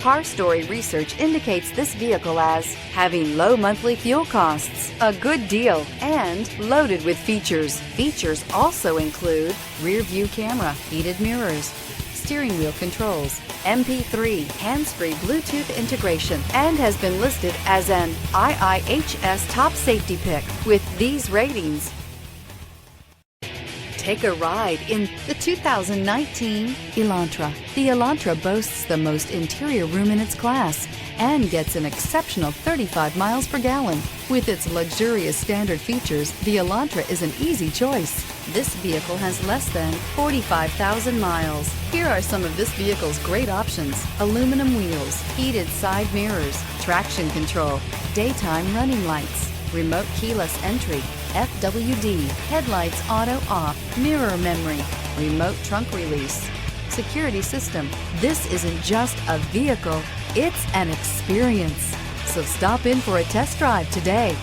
Car Story research indicates this vehicle as having low monthly fuel costs, a good deal, and loaded with features. Features also include rear view camera, heated mirrors, steering wheel controls, MP3, hands-free Bluetooth integration, and has been listed as an IIHS top safety pick with these ratings. Take a ride in the 2019 Elantra. The Elantra boasts the most interior room in its class and gets an exceptional 35 miles per gallon. With its luxurious standard features, the Elantra is an easy choice. This vehicle has less than 45,000 miles. Here are some of this vehicle's great options: aluminum wheels, heated side mirrors, traction control, daytime running lights, remote keyless entry, FWD, headlights auto off, mirror memory, remote trunk release, security system. This isn't just a vehicle, it's an experience. So stop in for a test drive today.